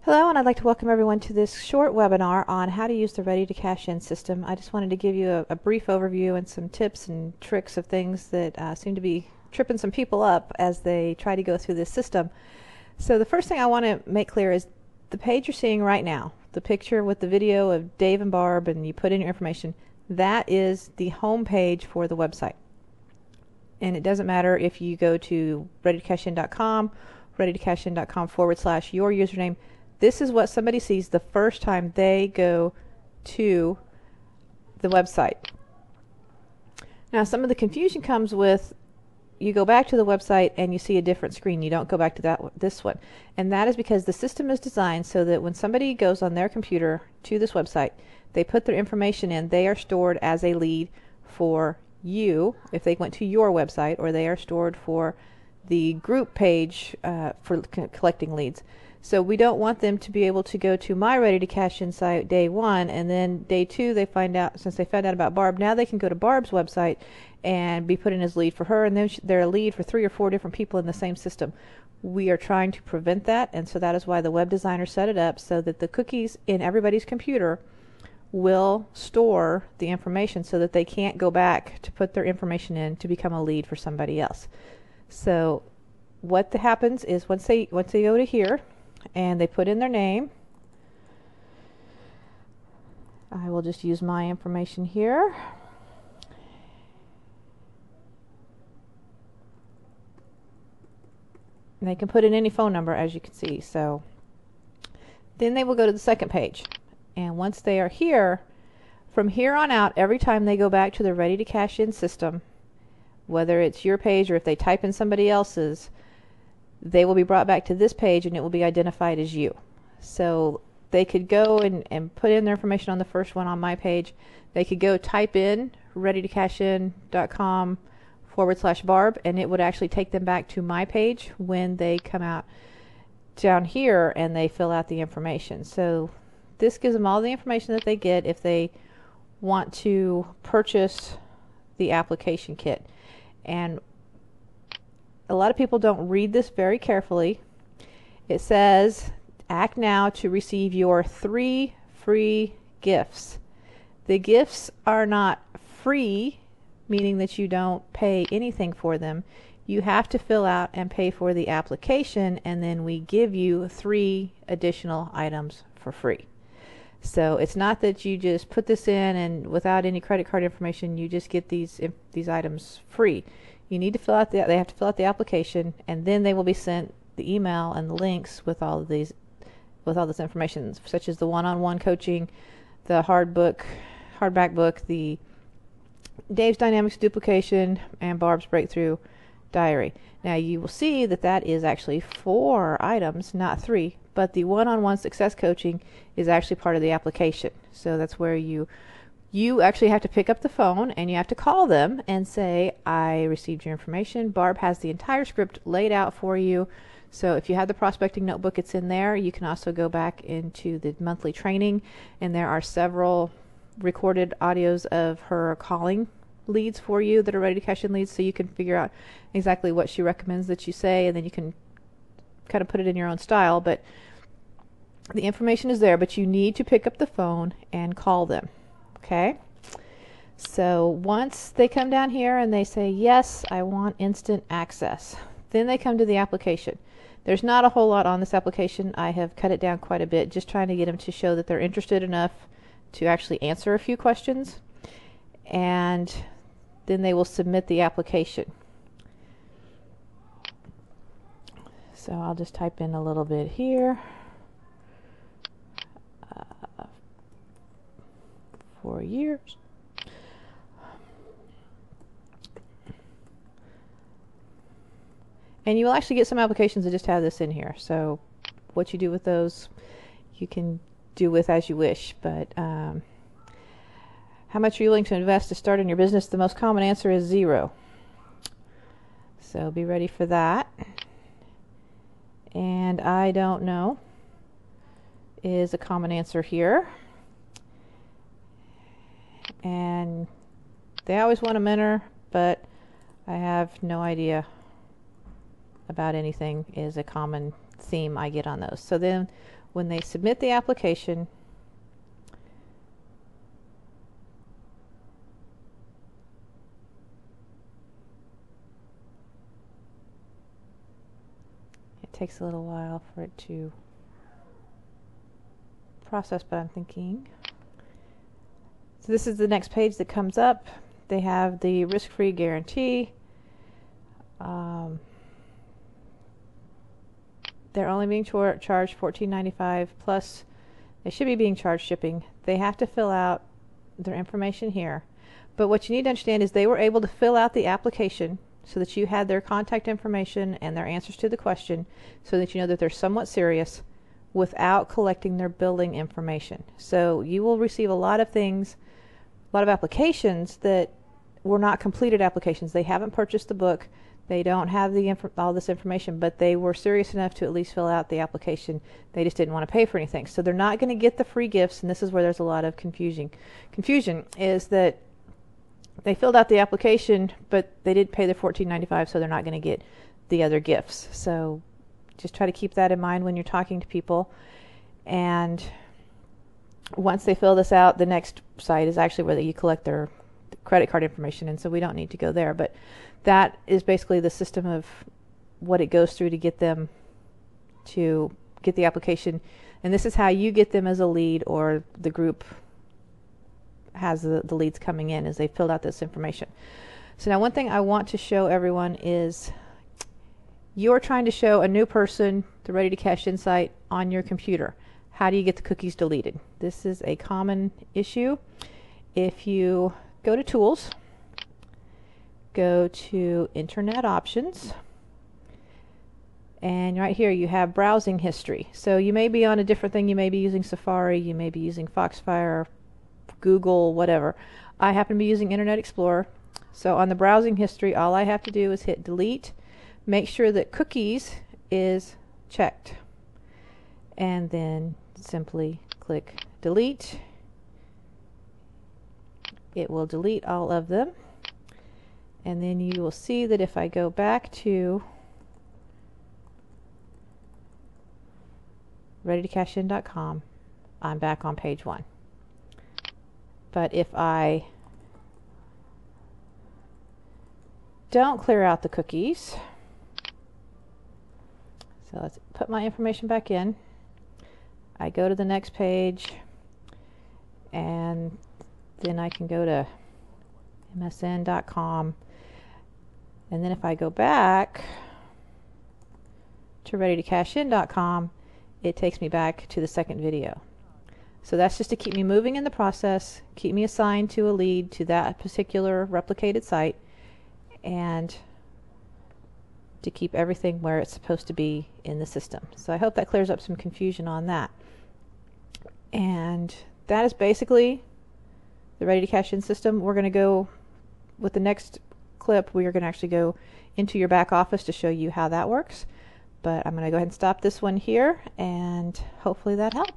Hello, and I'd like to welcome everyone to this short webinar on how to use the Ready to Cash In system. I just wanted to give you a brief overview and some tips and tricks of things that seem to be tripping some people up as they try to go through this system. So the first thing I want to make clear is the page you're seeing right now, the picture with the video of Dave and Barb, and you put in your information, that is the home page for the website. And it doesn't matter if you go to readytocashin.com, readytocashin.com/your username. This is what somebody sees the first time they go to the website. Now, some of the confusion comes with you go back to the website and you see a different screen. You don't go back to this one. And that is because the system is designed so that when somebody goes on their computer to this website, they put their information in, they are stored as a lead for you if they went to your website, or they are stored for the group page for collecting leads. So we don't want them to be able to go to my Ready to Cash In site day one, and then day two they find out, since they found out about Barb, now they can go to Barb's website and be put in as lead for her, and then they're a lead for 3 or 4 different people in the same system. We are trying to prevent that, and so that is why the web designer set it up so that the cookies in everybody's computer will store the information so that they can't go back to put their information in to become a lead for somebody else. So what happens is once they go to here and they put in their name, I will just use my information here. And they can put in any phone number, as you can see. So then they will go to the second page. And once they are here, from here on out, every time they go back to the Ready to Cash In system, whether it's your page or if they type in somebody else's, they will be brought back to this page and it will be identified as you. So they could go and put in their information on the first one on my page. They could go type in readytocashin.com/Barb, and it would actually take them back to my page when they come out down here and they fill out the information. So this gives them all the information that they get if they want to purchase the application kit. And a lot of people don't read this very carefully. It says, act now to receive your 3 free gifts. The gifts are not free, meaning that you don't pay anything for them. You have to fill out and pay for the application, and then we give you 3 additional items for free. So it's not that you just put this in and without any credit card information you just get these items free. You need to fill out they have to fill out the application, and then they will be sent the email and the links with all this information, such as the one-on-one coaching, the hardback book, the Dave's Dynamics duplication, and Barb's breakthrough diary. Now you will see that that is actually 4 items, not 3, but the one-on-one success coaching is actually part of the application. So that's where you actually have to pick up the phone and you have to call them and say, I received your information. Barb has the entire script laid out for you. So if you have the prospecting notebook, it's in there. You can also go back into the monthly training, and there are several recorded audios of her calling leads for you that are Ready to Cash In leads, so you can figure out exactly what she recommends that you say, and then you can kind of put it in your own style. But the information is there, but you need to pick up the phone and call them. Okay? So once they come down here and they say, yes, I want instant access, then they come to the application. There's not a whole lot on this application. I have cut it down quite a bit, just trying to get them to show that they're interested enough to actually answer a few questions, and then they will submit the application. So I'll just type in a little bit here. 4 years. And you will actually get some applications that just have this in here. So what you do with those, you can do with as you wish. But how much are you willing to invest to start in your business? The most common answer is 0. So be ready for that. And I don't know is a common answer here. And they always want a mentor, but I have no idea about anything is a common theme I get on those. So then when they submit the application, it takes a little while for it to process, but I'm thinking. So this is the next page that comes up. They have the risk-free guarantee. They're only being charged $14.95 plus they should be being charged shipping. They have to fill out their information here. But what you need to understand is they were able to fill out the application so that you had their contact information and their answers to the question so that you know that they're somewhat serious without collecting their billing information. So you will receive a lot of things, a lot of applications that were not completed applications. They haven't purchased the book. They don't have all this information, but they were serious enough to at least fill out the application. They just didn't want to pay for anything. So they're not going to get the free gifts, and this is where there's a lot of confusion. Confusion is that they filled out the application, but they did pay the $14.95, so they're not going to get the other gifts. So just try to keep that in mind when you're talking to people. And once they fill this out, the next site is actually where you collect their credit card information, and so we don't need to go there. But that is basically the system of what it goes through to get them to get the application. And this is how you get them as a lead, or the group has the leads coming in as they filled out this information. So now one thing I want to show everyone is you're trying to show a new person the Ready to Cash In site on your computer. How do you get the cookies deleted? This is a common issue. If you go to Tools, go to Internet Options, and right here you have Browsing History. So you may be on a different thing. You may be using Safari, you may be using Foxfire, Google, whatever. I happen to be using Internet Explorer. So on the Browsing History, all I have to do is hit Delete, make sure that Cookies is checked, and then simply click Delete. It will delete all of them. And then you will see that if I go back to readytocashin.com, I'm back on page 1. But if I don't clear out the cookies, so let's put my information back in. I go to the next page, and then I can go to msn.com. And then if I go back to readytocashin.com, it takes me back to the second video. So that's just to keep me moving in the process, keep me assigned to a lead to that particular replicated site, and to keep everything where it's supposed to be in the system. So I hope that clears up some confusion on that. And that is basically the Ready to Cash In system. We're going to go with the next clip. We are going to actually go into your back office to show you how that works. But I'm going to go ahead and stop this one here, and hopefully that helped.